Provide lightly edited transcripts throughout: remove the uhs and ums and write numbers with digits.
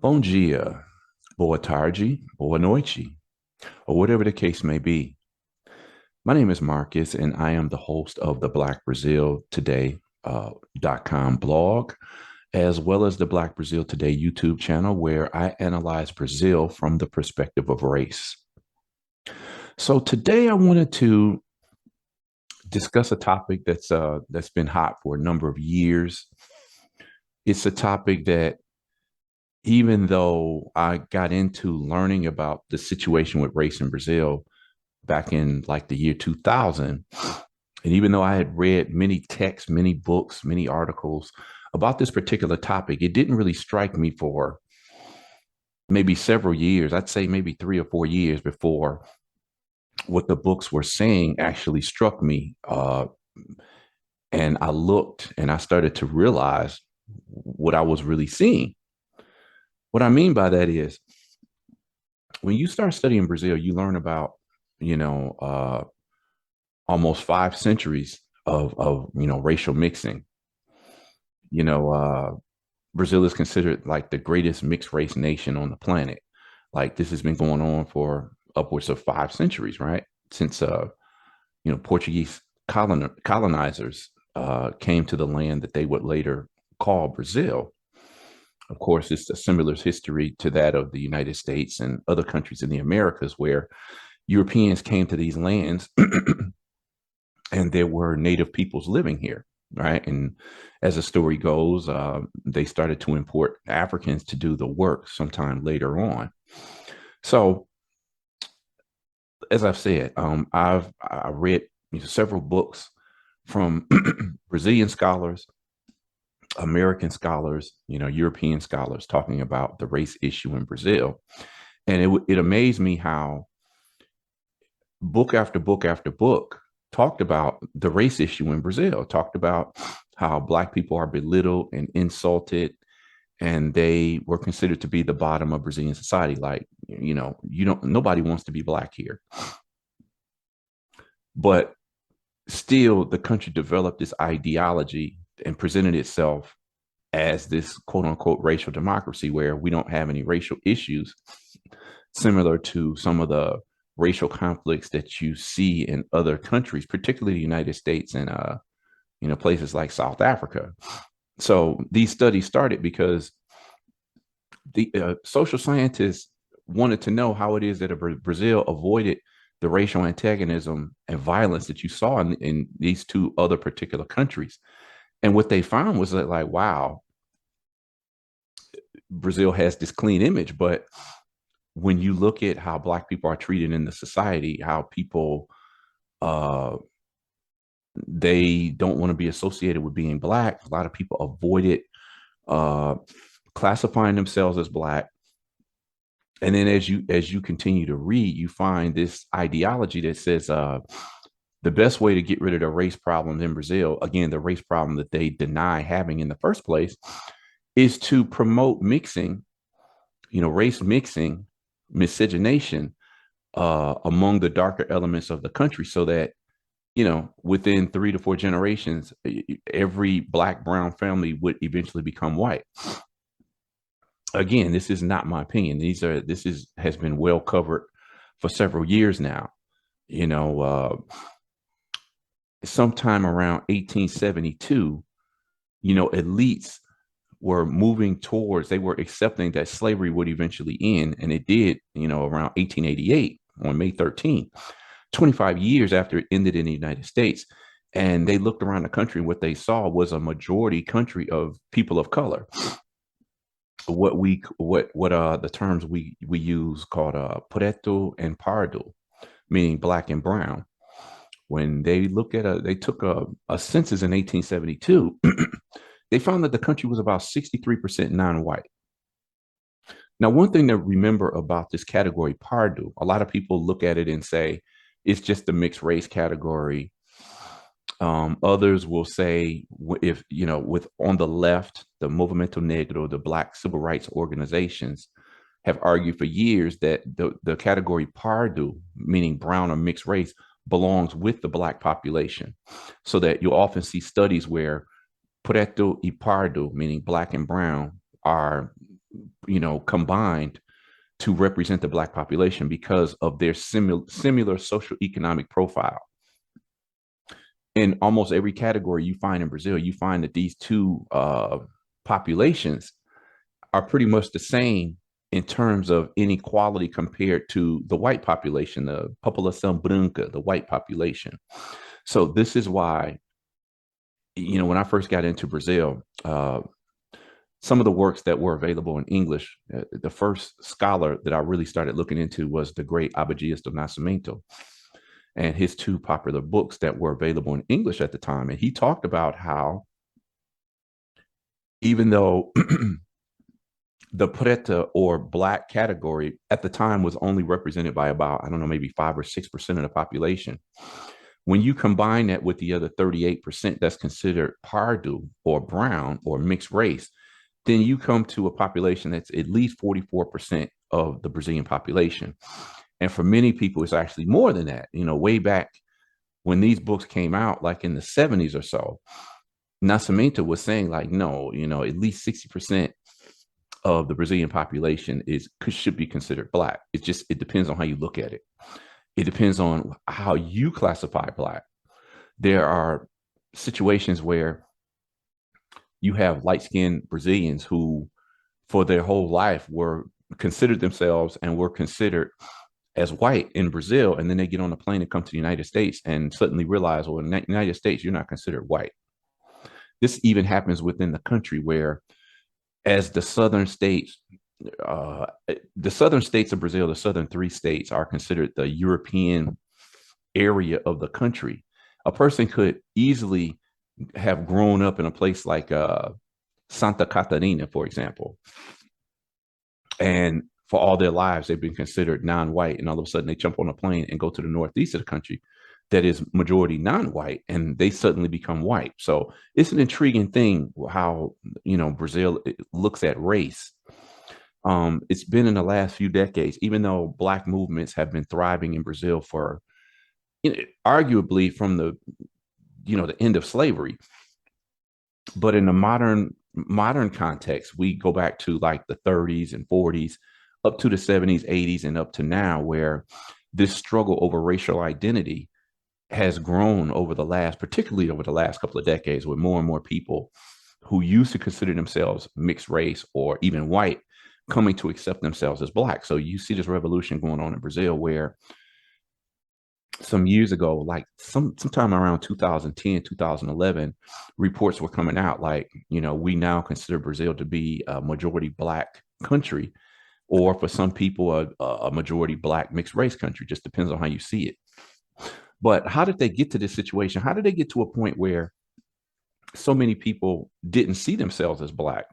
Bom dia, boa tarde, boa noite, or whatever the case may be. My name is Marcus, and I am the host of the Black Brazil Today .com blog, as well as the Black Brazil Today YouTube channel, where I analyze Brazil from the perspective of race. So today, I wanted to discuss a topic that's been hot for a number of years. It's a topic that even though I got into learning about the situation with race in Brazil back in like the year 2000, and even though I had read many texts, many books, many articles about this particular topic, it didn't really strike me for maybe several years. I'd say maybe 3 or 4 years before what the books were saying actually struck me. And I looked and I started to realize what I was really seeing. What I mean by that is when you start studying Brazil, you learn about, you know, almost 5 centuries of racial mixing. You know, Brazil is considered like the greatest mixed race nation on the planet. Like this has been going on for upwards of 5 centuries, right? Since Portuguese colonizers came to the land that they would later call Brazil. Of course, it's a similar history to that of the United States and other countries in the Americas where Europeans came to these lands and there were native peoples living here, right? And as the story goes, they started to import Africans to do the work sometime later on. So, as I've said, I read several books from Brazilian scholars, American scholars, European scholars talking about the race issue in Brazil, and it amazed me how book after book after book talked about the race issue in Brazil, talked about how Black people are belittled and insulted, and they were considered to be the bottom of Brazilian society. Like, nobody wants to be Black here. But still, the country developed this ideology and presented itself as this quote unquote racial democracy where we don't have any racial issues, similar to some of the racial conflicts that you see in other countries, particularly the United States and places like South Africa. So these studies started because the social scientists wanted to know how it is that Brazil avoided the racial antagonism and violence that you saw in these two other particular countries. And what they found was that, like, wow, Brazil has this clean image, but when you look at how Black people are treated in the society, how people they don't want to be associated with being Black. A lot of people avoid it, classifying themselves as Black. And then as you continue to read, you find this ideology that says the best way to get rid of the race problem in Brazil, again, the race problem that they deny having in the first place, is to promote mixing, race mixing, miscegenation among the darker elements of the country so that, within 3 to 4 generations, every Black, brown family would eventually become white. Again, this is not my opinion. Has been well covered for several years now. Sometime around 1872, elites were moving towards, they were accepting that slavery would eventually end. And it did, around 1888 on May 13th, 25 years after it ended in the United States. And they looked around the country and what they saw was a majority country of people of color. What the terms we use called preto and pardo, meaning Black and brown. When they they took a census in 1872, they found that the country was about 63% non-white. Now, one thing to remember about this category pardo, a lot of people look at it and say it's just a mixed race category. Others will say, if with on the left, the Movimento Negro, the Black civil rights organizations, have argued for years that the category pardo, meaning brown or mixed race, belongs with the Black population. So that you'll often see studies where preto y pardo, meaning Black and brown, are combined to represent the Black population because of their similar social economic profile. In almost every category you find in Brazil, you find that these two populations are pretty much the same in terms of inequality compared to the white population, the população branca, the white population. So this is why, when I first got into Brazil, some of the works that were available in English, the first scholar that I really started looking into was the great Abdias do Nascimento, and his two popular books that were available in English at the time. And he talked about how, even though the preta or Black category at the time was only represented by about, I don't know, maybe 5 or 6% of the population, when you combine that with the other 38% that's considered pardo or brown or mixed race, then you come to a population that's at least 44% of the Brazilian population. And for many people, it's actually more than that. Way back when these books came out, like in the 70s or so, Nascimento was saying like, no, at least 60% of the Brazilian population should be considered Black. It depends on how you look at it. It depends on how you classify Black. There are situations where you have light-skinned Brazilians who, for their whole life, were considered themselves and were considered as white in Brazil, and then they get on a plane and come to the United States and suddenly realize, well, in the United States, you're not considered white. This even happens within the country where, as the southern states of Brazil, the southern three states are considered the European area of the country. A person could easily have grown up in a place like Santa Catarina, for example, and for all their lives, they've been considered non-white, and all of a sudden they jump on a plane and go to the northeast of the country that is majority non-white, and they suddenly become white. So it's an intriguing thing how, Brazil looks at race. It's been in the last few decades, even though Black movements have been thriving in Brazil for, arguably from the end of slavery. But in the modern context, we go back to like the 30s and 40s, up to the 70s, 80s, and up to now, where this struggle over racial identity has grown particularly over the last couple of decades, with more and more people who used to consider themselves mixed race or even white coming to accept themselves as Black. So you see this revolution going on in Brazil, where some years ago, like sometime around 2010, 2011, reports were coming out like, we now consider Brazil to be a majority Black country, or for some people, a majority Black mixed race country. Just depends on how you see it. But how did they get to this situation? How did they get to a point where so many people didn't see themselves as Black?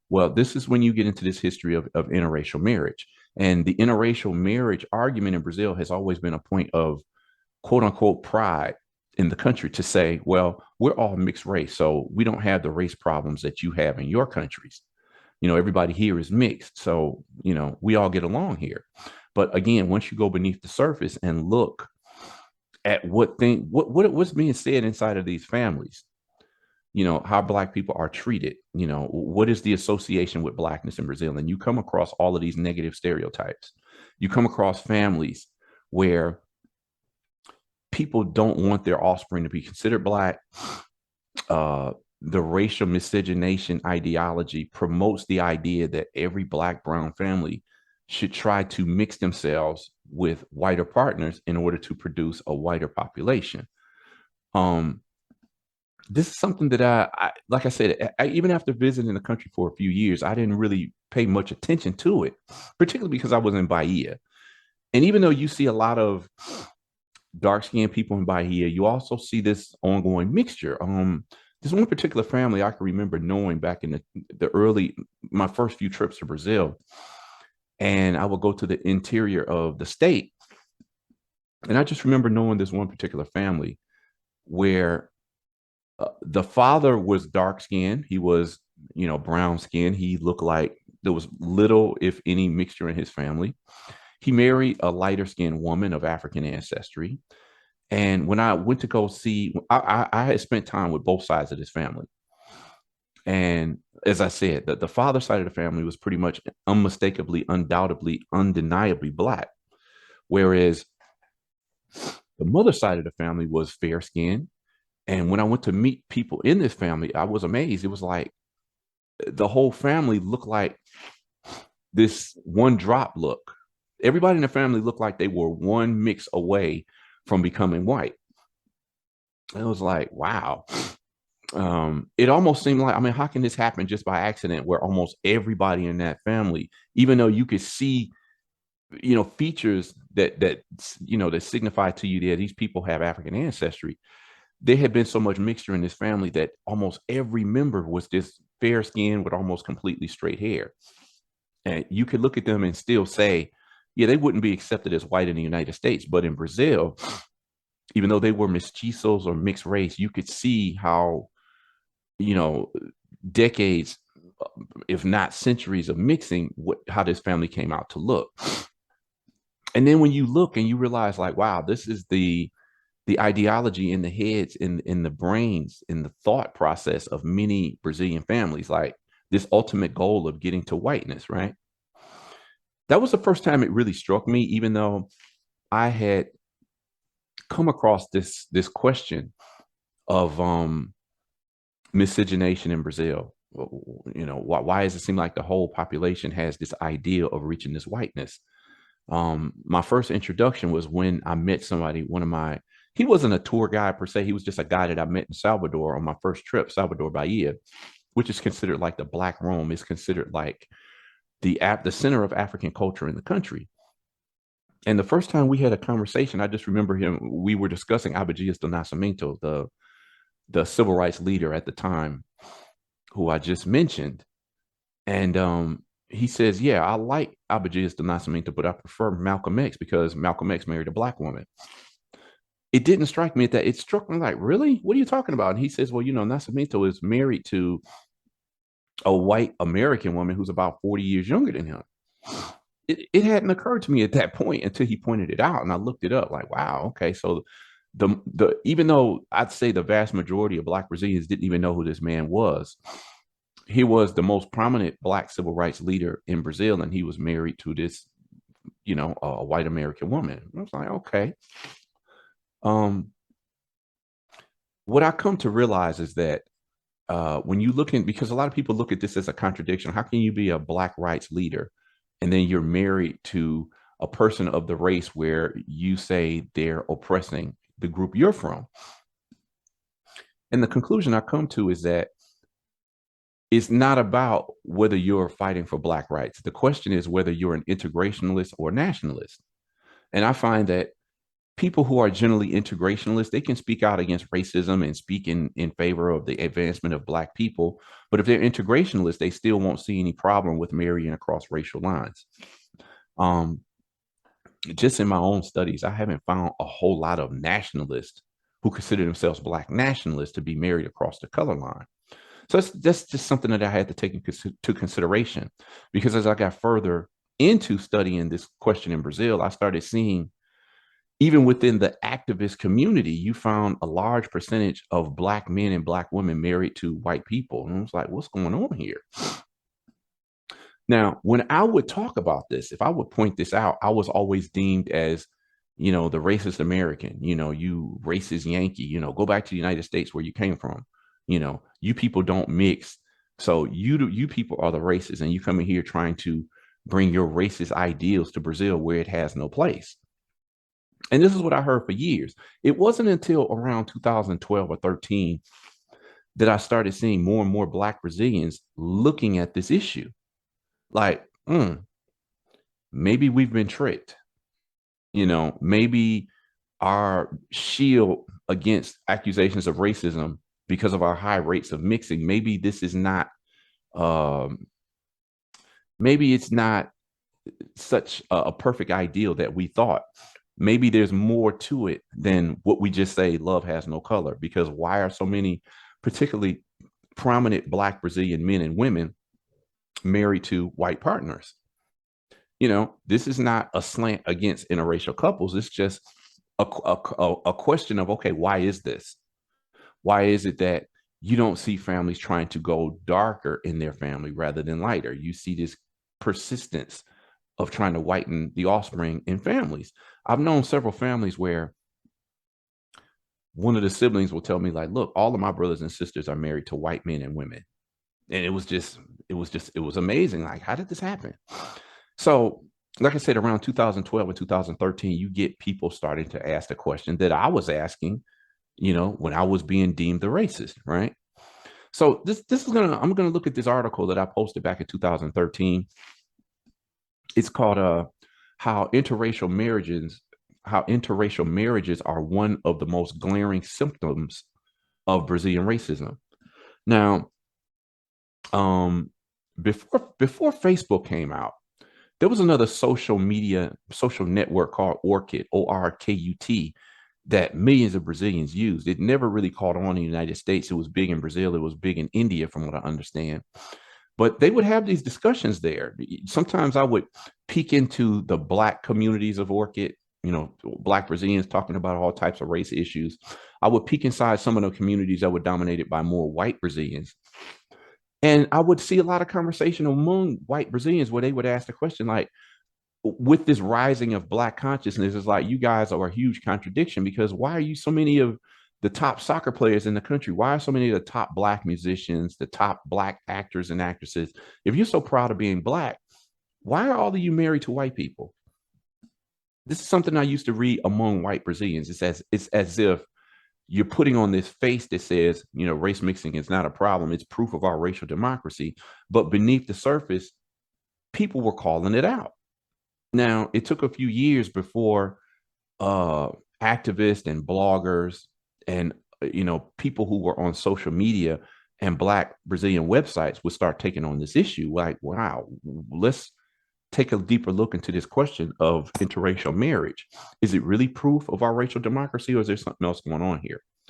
Well, this is when you get into this history of interracial marriage. And the interracial marriage argument in Brazil has always been a point of quote unquote pride in the country, to say, well, we're all mixed race, so we don't have the race problems that you have in your countries. Everybody here is mixed, so, we all get along here. But again, once you go beneath the surface and look at what's being said inside of these families, how Black people are treated, what is the association with Blackness in Brazil? And you come across all of these negative stereotypes. You come across families where people don't want their offspring to be considered Black. The racial miscegenation ideology promotes the idea that every Black brown family should try to mix themselves with whiter partners in order to produce a whiter population. This is something that I like I said, even after visiting the country for a few years, I didn't really pay much attention to it, particularly because I was in Bahia. And even though you see a lot of dark-skinned people in Bahia, you also see this ongoing mixture. There's one particular family I can remember knowing back in my first few trips to Brazil, and I would go to the interior of the state. And I just remember knowing this one particular family where the father was dark skinned. He was, brown skinned. He looked like there was little, if any, mixture in his family. He married a lighter skinned woman of African ancestry. And when I went to go see, I had spent time with both sides of this family. And as I said, the father side of the family was pretty much unmistakably, undoubtedly, undeniably Black. Whereas the mother side of the family was fair skinned. And when I went to meet people in this family, I was amazed. It was like the whole family looked like this one drop look. Everybody in the family looked like they were one mix away from becoming white. And it was like, wow. It almost seemed like, I mean, how can this happen just by accident where almost everybody in that family, even though you could see, features that signify to you that these people have African ancestry, there had been so much mixture in this family that almost every member was this fair skin with almost completely straight hair. And you could look at them and still say, yeah, they wouldn't be accepted as white in the United States. But in Brazil, even though they were mestizos or mixed race, you could see how, you know, decades, if not centuries of mixing, how this family came out to look. And then when you look and you realize, like, wow, this is the ideology in the heads, in the brains, in the thought process of many Brazilian families, like this ultimate goal of getting to whiteness, right? That was the first time it really struck me, even though I had come across this question of miscegenation in Brazil. Why does it seem like the whole population has this idea of reaching this whiteness? My first introduction was when I met somebody, he wasn't a tour guide per se. He was just a guy that I met in Salvador on my first trip, Salvador Bahia, which is considered like the Black Rome. Is considered like the center of African culture in the country. And the first time we had a conversation, I just remember we were discussing Abdias do Nascimento, the civil rights leader at the time, who I just mentioned. And he says, yeah, I like Abdias do Nascimento, but I prefer Malcolm X because Malcolm X married a Black woman. It didn't strike me at that. It struck me like, really? What are you talking about? And he says, well, Nascimento is married to a white American woman who's about 40 years younger than him. It hadn't occurred to me at that point until he pointed it out. And I looked it up like, wow, okay. So the even though I'd say the vast majority of Black Brazilians didn't even know who this man was, he was the most prominent Black civil rights leader in Brazil, and he was married to this, a white American woman. I was like, okay. What I come to realize is that when you look in, because a lot of people look at this as a contradiction. How can you be a Black rights leader and then you're married to a person of the race where you say they're oppressing the group you're from? And the conclusion I come to is that it's not about whether you're fighting for Black rights. The question is whether you're an integrationalist or nationalist. And I find that people who are generally integrationalists, they can speak out against racism and speak in favor of the advancement of Black people. But if they're integrationalists, they still won't see any problem with marrying across racial lines. Just in my own studies, I haven't found a whole lot of nationalists who consider themselves Black nationalists to be married across the color line. So that's just something that I had to take into consideration, because as I got further into studying this question in Brazil, I started seeing even within the activist community, you found a large percentage of Black men and Black women married to white people. And I was like, what's going on here? Now, when I would talk about this, if I would point this out, I was always deemed as, the racist American, you racist Yankee, go back to the United States where you came from. You people don't mix. So you people are the racists, and you come in here trying to bring your racist ideals to Brazil where it has no place. And this is what I heard for years. It wasn't until around 2012 or 13 that I started seeing more and more Black Brazilians looking at this issue. Like, maybe we've been tricked. Maybe our shield against accusations of racism because of our high rates of mixing, maybe this is not, maybe it's not such a perfect ideal that we thought. Maybe there's more to it than what we just say, love has no color. Because why are so many, particularly prominent Black Brazilian men and women, married to white partners? This is not a slant against interracial couples. It's just a question of, okay, why is this? Why is it that you don't see families trying to go darker in their family rather than lighter. You see this persistence of trying to whiten the offspring in families. I've known several families where one of the siblings will tell me, like, look, all of my brothers and sisters are married to white men and women. And it was amazing. Like, how did this happen? So, like I said, around 2012 and 2013, you get people starting to ask the question that I was asking, when I was being deemed the racist, right? So this is I'm gonna look at this article that I posted back in 2013. It's called how interracial marriages how interracial marriages are one of the most glaring symptoms of Brazilian racism. Now, um, before Facebook came out, there was another social network called Orkut, ORKUT, that millions of Brazilians used. It never really caught on in the United States. It was big in Brazil. It was big in India, from what I understand. But they would have these discussions there. Sometimes I would peek into the Black communities of Orchid, Black Brazilians talking about all types of race issues. I would peek inside some of the communities that were dominated by more white Brazilians. And I would see a lot of conversation among white Brazilians where they would ask the question, like, with this rising of Black consciousness, it's like, you guys are a huge contradiction, because why are you so many of the top soccer players in the country? Why are so many of the top Black musicians, the top Black actors and actresses? If you're so proud of being Black, why are all of you married to white people? This is something I used to read among white Brazilians. It's as if you're putting on this face that says, race mixing is not a problem. It's proof of our racial democracy. But beneath the surface, people were calling it out. Now, it took a few years before activists and bloggers and people who were on social media and Black Brazilian websites would start taking on this issue. Like, wow, let's take a deeper look into this question of interracial marriage. Is it really proof of our racial democracy, or is there something else going on here?